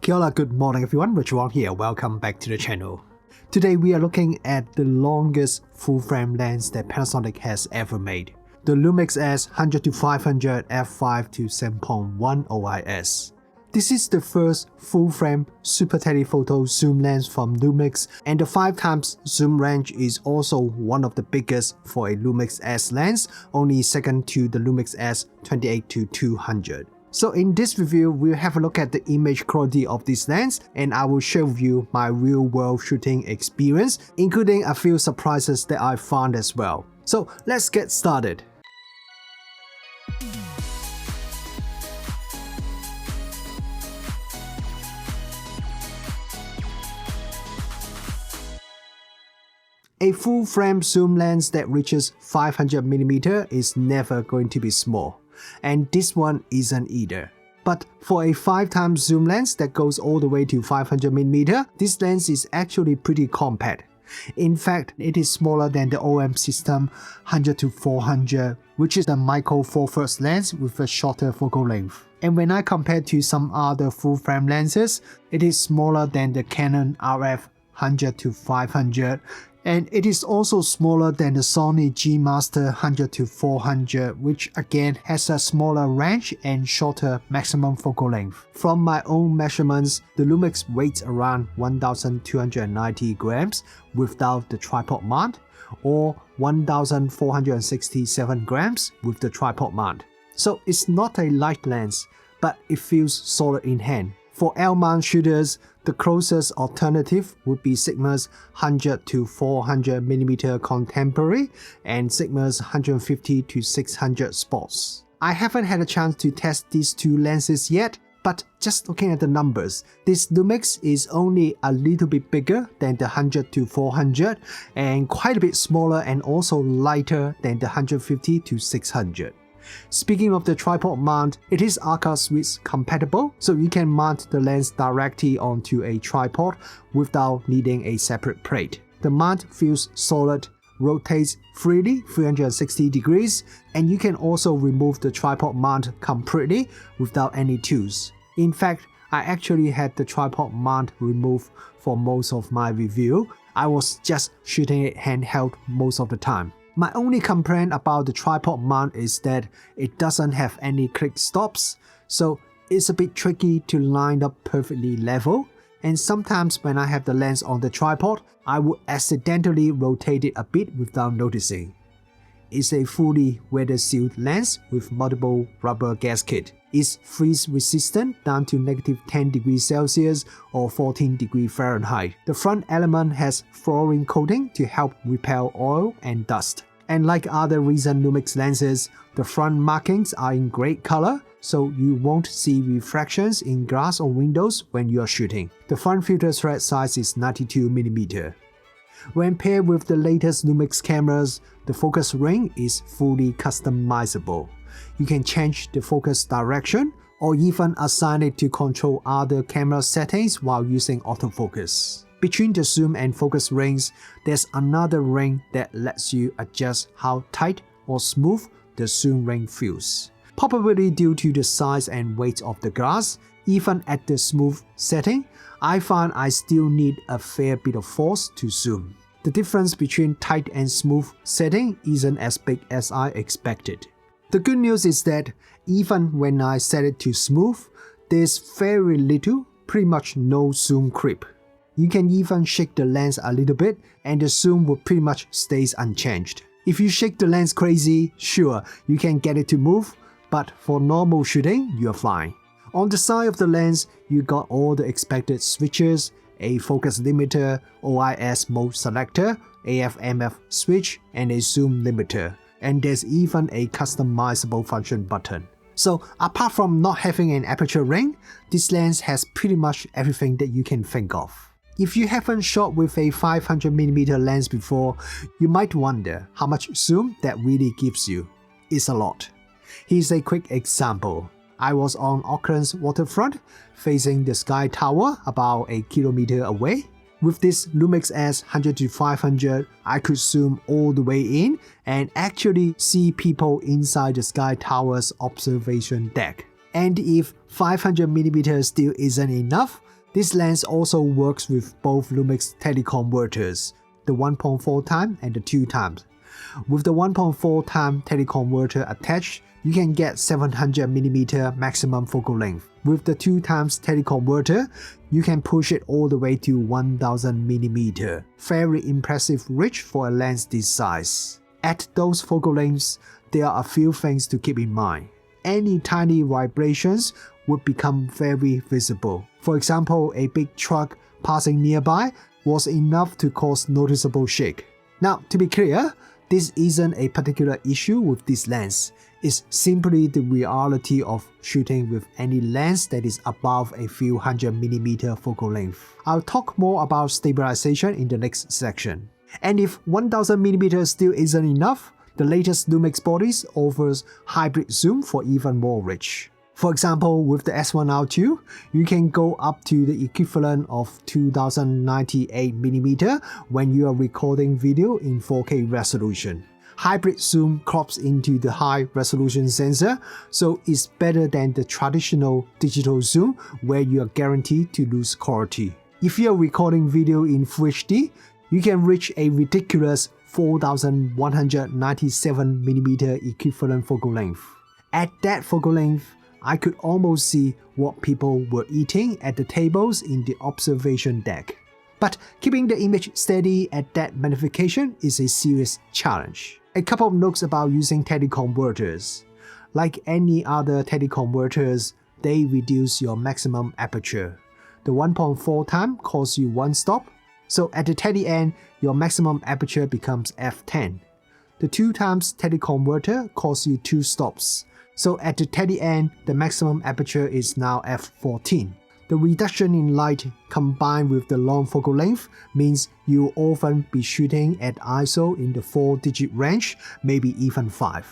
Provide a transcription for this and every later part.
Kia ora, good morning everyone, Richard here, welcome back to the channel. Today we are looking at the longest full frame lens that Panasonic has ever made. The Lumix S 100-500 f5 to 7.1 OIS. This is the first full frame super-telephoto zoom lens from Lumix, and the 5x zoom range is also one of the biggest for a Lumix S lens, only second to the Lumix S 28-200. So in this review, we'll have a look at the image quality of this lens, and I will share with you my real-world shooting experience, including a few surprises that I found as well. So let's get started. A full-frame zoom lens that reaches 500mm is never going to be small, and this one isn't either. But for a 5x zoom lens that goes all the way to 500mm, this lens is actually pretty compact. In fact, it is smaller than the OM system 100-400, which is the Micro Four Thirds lens with a shorter focal length. And when I compare to some other full-frame lenses, it is smaller than the Canon RF 100-500, and it is also smaller than the Sony G Master 100-400, which again has a smaller range and shorter maximum focal length. From my own measurements, the Lumix weighs around 1,290 grams without the tripod mount, or 1,467 grams with the tripod mount. So it's not a light lens, but it feels solid in hand. For L-mount shooters, the closest alternative would be Sigma's 100-400mm contemporary and Sigma's 150-600 sports. I haven't had a chance to test these two lenses yet, but just looking at the numbers, this Lumix is only a little bit bigger than the 100-400 and quite a bit smaller and also lighter than the 150-600. Speaking of the tripod mount, it is Arca Switch compatible, so you can mount the lens directly onto a tripod without needing a separate plate. The mount feels solid, rotates freely 360 degrees, and you can also remove the tripod mount completely without any tools. In fact, I actually had the tripod mount removed for most of my review. I was just shooting it handheld most of the time. My only complaint about the tripod mount is that it doesn't have any click stops, so it's a bit tricky to line up perfectly level, and sometimes when I have the lens on the tripod, I would accidentally rotate it a bit without noticing. It's a fully weather-sealed lens with multiple rubber gasket. It's freeze resistant down to -10 degrees Celsius or 14 degrees Fahrenheit. The front element has fluorine coating to help repel oil and dust. And like other recent Lumix lenses, the front markings are in great color, so you won't see reflections in glass or windows when you are shooting. The front filter thread size is 92mm. When paired with the latest Lumix cameras, the focus ring is fully customizable. You can change the focus direction or even assign it to control other camera settings while using autofocus. Between the zoom and focus rings, there's another ring that lets you adjust how tight or smooth the zoom ring feels. Probably due to the size and weight of the glass, even at the smooth setting, I find I still need a fair bit of force to zoom. The difference between tight and smooth setting isn't as big as I expected. The good news is that even when I set it to smooth, there's very little, pretty much no zoom creep. You can even shake the lens a little bit and the zoom will pretty much stays unchanged. If you shake the lens crazy, sure, you can get it to move, but for normal shooting, you're fine. On the side of the lens, you got all the expected switches, a focus limiter, OIS mode selector, AF/MF switch, and a zoom limiter. And there's even a customizable function button. So apart from not having an aperture ring, this lens has pretty much everything that you can think of. If you haven't shot with a 500mm lens before, you might wonder how much zoom that really gives you. It's a lot. Here's a quick example. I was on Auckland's waterfront, facing the Sky Tower about a kilometer away. With this Lumix S 100-500, I could zoom all the way in and actually see people inside the Sky Tower's observation deck. And if 500mm still isn't enough, This lens also works with both Lumix teleconverters, the 1.4x and the 2x. With the 1.4x teleconverter attached, you can get 700mm maximum focal length. With the 2x teleconverter, you can push it all the way to 1000mm. Very impressive reach for a lens this size. At those focal lengths, there are a few things to keep in mind. Any tiny vibrations would become very visible. For example, a big truck passing nearby was enough to cause noticeable shake. Now, to be clear, this isn't a particular issue with this lens. It's simply the reality of shooting with any lens that is above a few 100mm focal length. I'll talk more about stabilization in the next section. And if 1000mm still isn't enough, the latest Lumix bodies offers hybrid zoom for even more reach. For example, with the S1R2, you can go up to the equivalent of 2098mm when you are recording video in 4K resolution. Hybrid zoom crops into the high resolution sensor, so it's better than the traditional digital zoom where you are guaranteed to lose quality. If you are recording video in Full HD, you can reach a ridiculous 4197mm equivalent focal length. At that focal length, I could almost see what people were eating at the tables in the observation deck. But keeping the image steady at that magnification is a serious challenge. A couple of notes about using teleconverters. Like any other teleconverters, they reduce your maximum aperture. The 1.4x costs you 1 stop, so at the tele end, your maximum aperture becomes f10. The 2x teleconverter costs you 2 stops. So at the tele end, the maximum aperture is now f14. The reduction in light combined with the long focal length means you'll often be shooting at ISO in the 4-digit range, maybe even 5.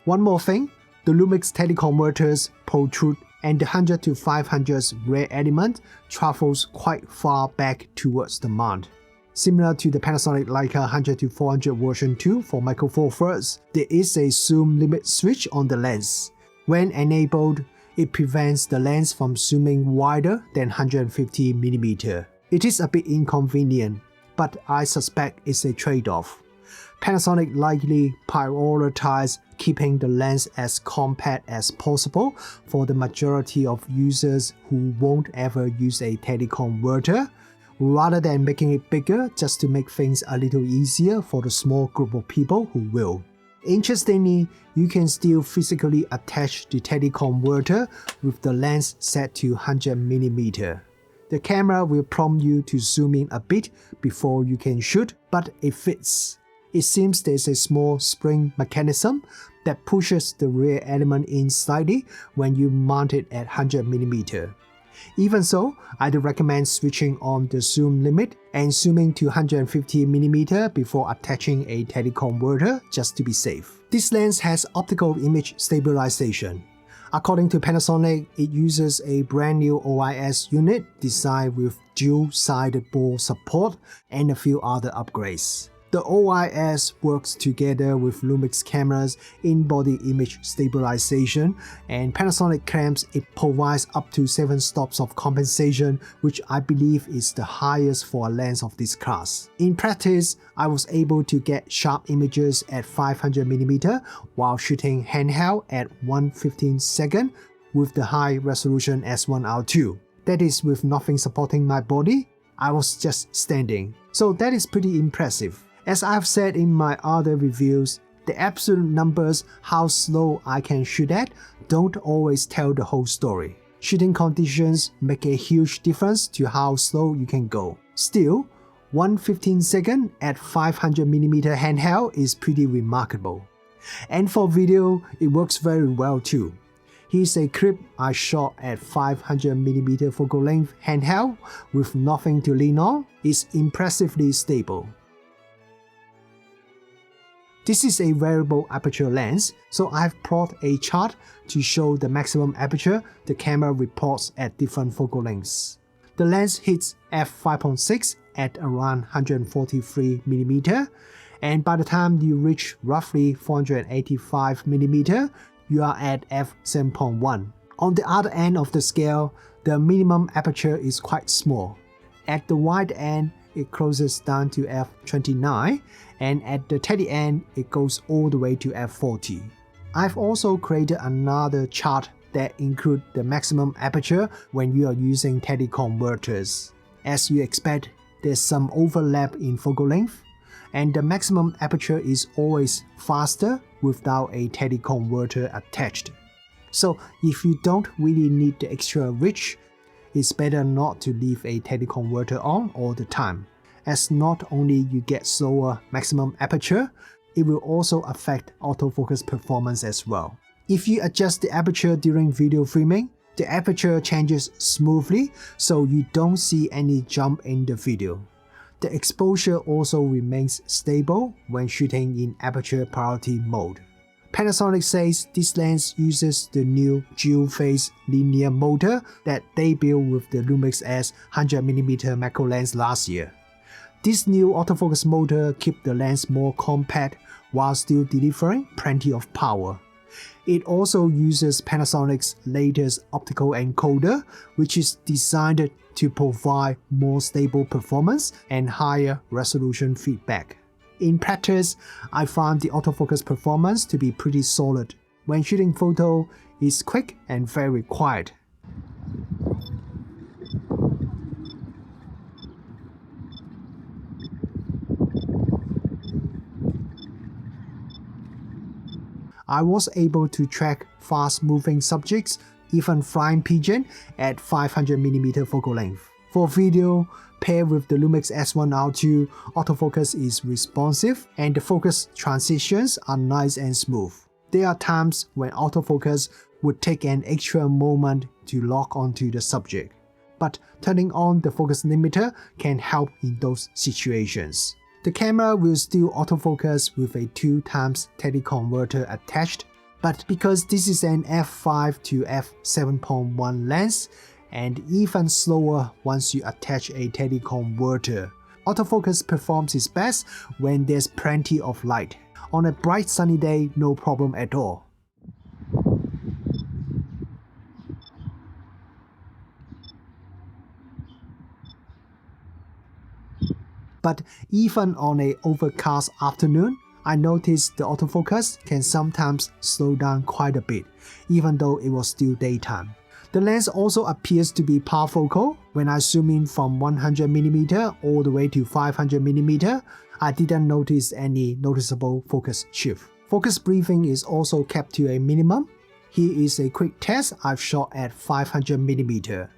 One more thing, the Lumix teleconverters protrude and the 100 to 500's rare element travels quite far back towards the mount. Similar to the Panasonic Leica 100 to 400 version 2 for Micro Four Thirds, there is a zoom limit switch on the lens. When enabled, it prevents the lens from zooming wider than 150mm. It is a bit inconvenient, but I suspect it's a trade-off. Panasonic likely prioritized keeping the lens as compact as possible for the majority of users who won't ever use a teleconverter, rather than making it bigger just to make things a little easier for the small group of people who will. Interestingly, you can still physically attach the teleconverter with the lens set to 100mm. The camera will prompt you to zoom in a bit before you can shoot, but it fits. It seems there's a small spring mechanism that pushes the rear element in slightly when you mount it at 100mm. Even so, I'd recommend switching on the zoom limit and zooming to 150mm before attaching a teleconverter just to be safe. This lens has optical image stabilization. According to Panasonic, it uses a brand new OIS unit designed with dual-sided ball support and a few other upgrades. The OIS works together with Lumix cameras in-body image stabilization, and Panasonic claims it provides up to 7 stops of compensation, which I believe is the highest for a lens of this class. In practice, I was able to get sharp images at 500mm while shooting handheld at 1/15 with the high-resolution S1R2. That is with nothing supporting my body. I was just standing. So that is pretty impressive. As I've said in my other reviews, the absolute numbers how slow I can shoot at don't always tell the whole story. Shooting conditions make a huge difference to how slow you can go. Still, 1/15 at 500mm handheld is pretty remarkable. And for video, it works very well too. Here's a clip I shot at 500mm focal length handheld with nothing to lean on. It's impressively stable. This is a variable aperture lens, so I've plotted a chart to show the maximum aperture the camera reports at different focal lengths. The lens hits f5.6 at around 143mm, and by the time you reach roughly 485mm, you are at f7.1. On the other end of the scale, the minimum aperture is quite small. At the wide end, it closes down to f29, and at the tele end, it goes all the way to f40. I've also created another chart that includes the maximum aperture when you are using teleconverters. As you expect, there's some overlap in focal length, and the maximum aperture is always faster without a teleconverter attached. So if you don't really need the extra reach, it's better not to leave a teleconverter on all the time, as not only you get slower maximum aperture, it will also affect autofocus performance as well. If you adjust the aperture during video filming, the aperture changes smoothly so you don't see any jump in the video. The exposure also remains stable when shooting in aperture priority mode. Panasonic says this lens uses the new dual-phase linear motor that debuted with the Lumix S 100mm macro lens last year. This new autofocus motor keeps the lens more compact while still delivering plenty of power. It also uses Panasonic's latest optical encoder, which is designed to provide more stable performance and higher resolution feedback. In practice, I found the autofocus performance to be pretty solid. When shooting photo, it's quick and very quiet. I was able to track fast-moving subjects, even flying pigeon, at 500mm focal length. For video, paired with the Lumix S1R2, autofocus is responsive and the focus transitions are nice and smooth. There are times when autofocus would take an extra moment to lock onto the subject, but turning on the focus limiter can help in those situations. The camera will still autofocus with a 2x teleconverter attached, but because this is an f5 to f7.1 lens, and even slower once you attach a teleconverter, autofocus performs its best when there's plenty of light. On a bright sunny day, no problem at all. But even on an overcast afternoon, I noticed the autofocus can sometimes slow down quite a bit, even though it was still daytime. The lens also appears to be parfocal. When I zoom in from 100mm all the way to 500mm, I didn't notice any noticeable focus shift. Focus briefing is also kept to a minimum. Here is a quick test I've shot at 500mm.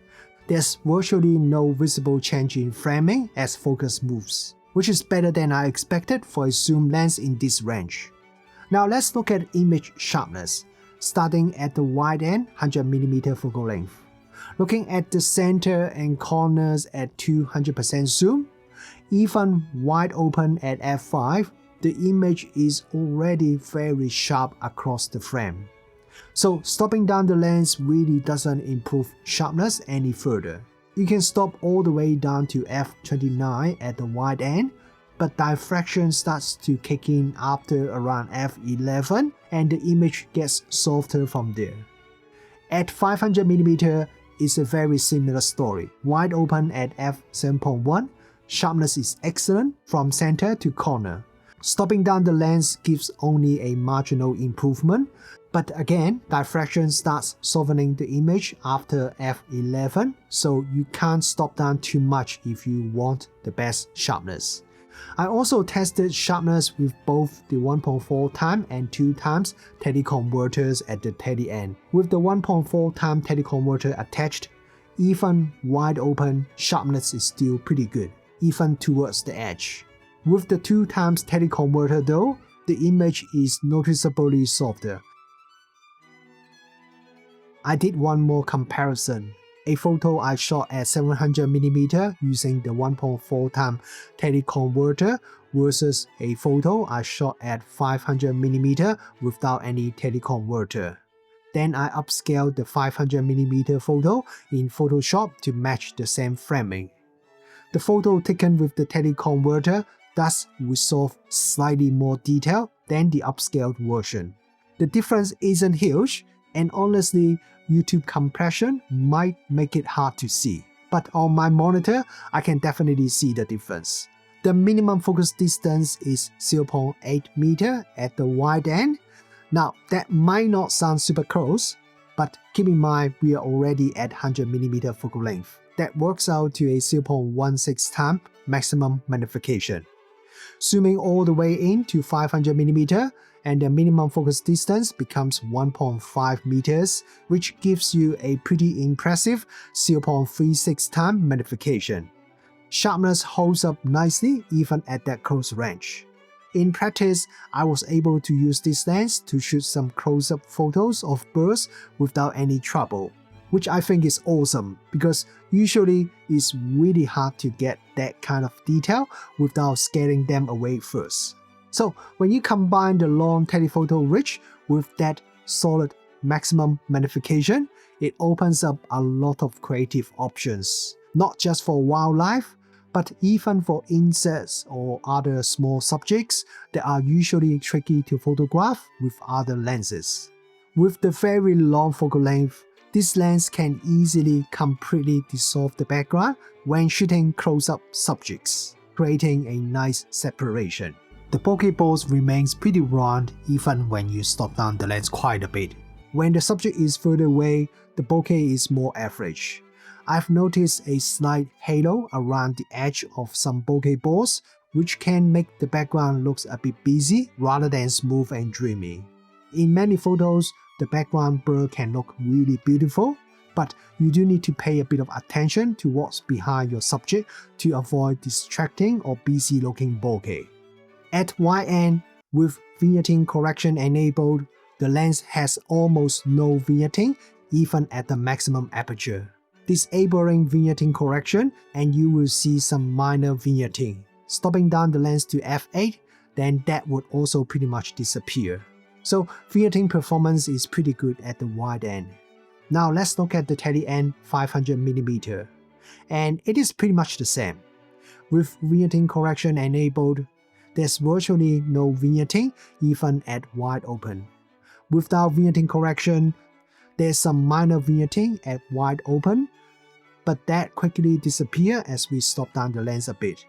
There's virtually no visible change in framing as focus moves, which is better than I expected for a zoom lens in this range. Now let's look at image sharpness, starting at the wide end 100mm focal length. Looking at the center and corners at 200% zoom, even wide open at f5, the image is already very sharp across the frame. So stopping down the lens really doesn't improve sharpness any further. You can stop all the way down to f29 at the wide end, but diffraction starts to kick in after around f11 and the image gets softer from there. At 500mm, it's a very similar story. Wide open at f7.1, sharpness is excellent from center to corner. Stopping down the lens gives only a marginal improvement, but again, diffraction starts softening the image after f11, so you can't stop down too much if you want the best sharpness. I also tested sharpness with both the 1.4x and 2x teleconverters at the tele end. With the 1.4x teleconverter attached, even wide open, sharpness is still pretty good, even towards the edge. With the 2x teleconverter though, the image is noticeably softer. I did one more comparison. A photo I shot at 700mm using the 1.4x teleconverter versus a photo I shot at 500mm without any teleconverter. Then I upscaled the 500mm photo in Photoshop to match the same framing. The photo taken with the teleconverter does resolve slightly more detail than the upscaled version. The difference isn't huge, and honestly, YouTube compression might make it hard to see. But on my monitor, I can definitely see the difference. The minimum focus distance is 0.8 meter at the wide end. Now, that might not sound super close, but keep in mind we are already at 100mm focal length. That works out to a 0.16 times maximum magnification. Zooming all the way in to 500mm, and the minimum focus distance becomes 1.5 meters, which gives you a pretty impressive 0.36 times magnification. Sharpness holds up nicely even at that close range. In practice, I was able to use this lens to shoot some close-up photos of birds without any trouble, which I think is awesome because usually it's really hard to get that kind of detail without scaring them away first. So when you combine the long telephoto reach with that solid maximum magnification, it opens up a lot of creative options, not just for wildlife, but even for insects or other small subjects that are usually tricky to photograph with other lenses. With the very long focal length, this lens can easily completely dissolve the background when shooting close-up subjects, creating a nice separation. The bokeh balls remains pretty round even when you stop down the lens quite a bit. When the subject is further away, the bokeh is more average. I've noticed a slight halo around the edge of some bokeh balls, which can make the background look a bit busy rather than smooth and dreamy. In many photos, the background blur can look really beautiful, but you do need to pay a bit of attention to what's behind your subject to avoid distracting or busy looking bokeh. At YN, with vignetting correction enabled, the lens has almost no vignetting even at the maximum aperture. Disabling vignetting correction and you will see some minor vignetting. Stopping down the lens to f8, then that would also pretty much disappear. So vignetting performance is pretty good at the wide end. Now let's look at the tele end 500mm, and it is pretty much the same. With vignetting correction enabled, there's virtually no vignetting even at wide open. Without vignetting correction, there's some minor vignetting at wide open, but that quickly disappears as we stop down the lens a bit.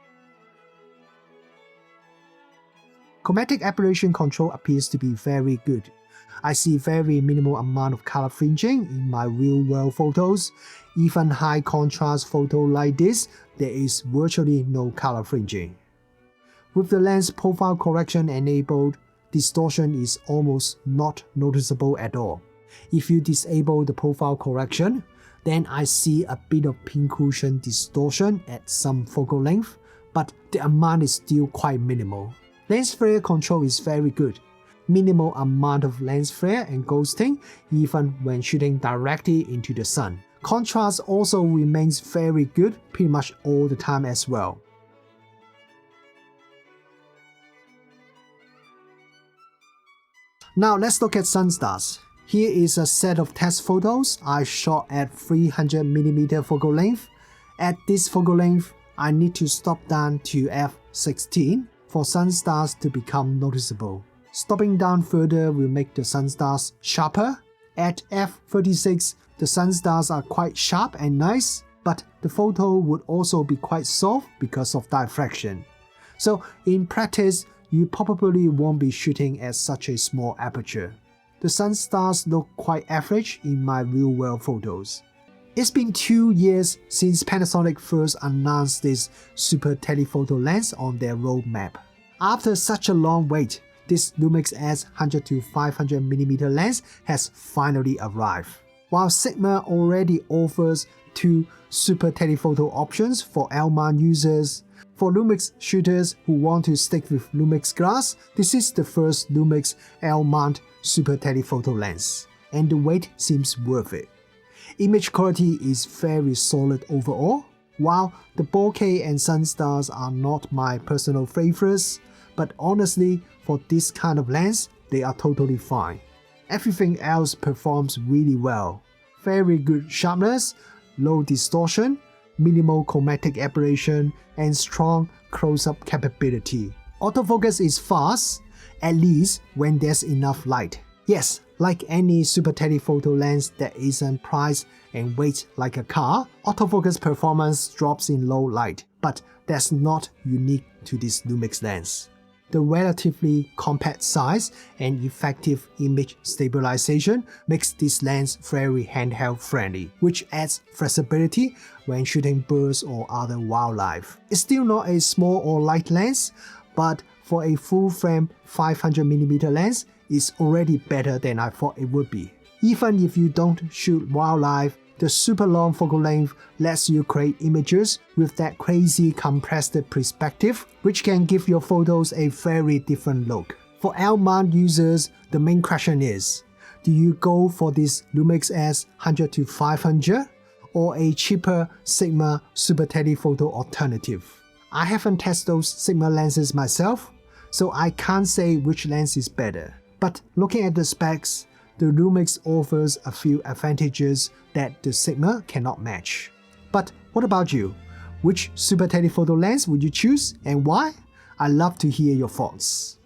Chromatic aberration control appears to be very good. I see very minimal amount of color fringing in my real-world photos. Even high contrast photo like this, there is virtually no color fringing. With the lens profile correction enabled, distortion is almost not noticeable at all. If you disable the profile correction, then I see a bit of pincushion distortion at some focal length, but the amount is still quite minimal. Lens flare control is very good. Minimal amount of lens flare and ghosting even when shooting directly into the sun. Contrast also remains very good pretty much all the time as well. Now let's look at Sunstars. Here is a set of test photos I shot at 300mm focal length. At this focal length, I need to stop down to f16 for Sunstars to become noticeable. Stopping down further will make the Sunstars sharper. At f36, the Sunstars are quite sharp and nice, but the photo would also be quite soft because of diffraction. So in practice, you probably won't be shooting at such a small aperture. The Sunstars look quite average in my real-world photos. It's been 2 years since Panasonic first announced this super-telephoto lens on their roadmap. After such a long wait, this Lumix S 100 to 500mm lens has finally arrived. While Sigma already offers 2 super-telephoto options for L-mount users, for Lumix shooters who want to stick with Lumix glass, this is the first Lumix L-mount super-telephoto lens, and the wait seems worth it. Image quality is very solid overall. While the Bokeh and Sunstars are not my personal favorites, but honestly, for this kind of lens, they are totally fine. Everything else performs really well. Very good sharpness, low distortion, minimal chromatic aberration, and strong close-up capability. Autofocus is fast, at least when there's enough light. Yes, like any super telephoto lens that isn't priced and weighs like a car, autofocus performance drops in low light, but that's not unique to this Lumix lens. The relatively compact size and effective image stabilization makes this lens very handheld friendly, which adds flexibility when shooting birds or other wildlife. It's still not a small or light lens, but for a full-frame 500mm lens, it's already better than I thought it would be. Even if you don't shoot wildlife, the super long focal length lets you create images with that crazy compressed perspective, which can give your photos a very different look. For L-mount users, the main question is, do you go for this Lumix S 100-500 or a cheaper Sigma super telephoto alternative? I haven't tested those Sigma lenses myself, so I can't say which lens is better. But looking at the specs, the Lumix offers a few advantages that the Sigma cannot match. But what about you? Which super telephoto lens would you choose and why? I'd love to hear your thoughts.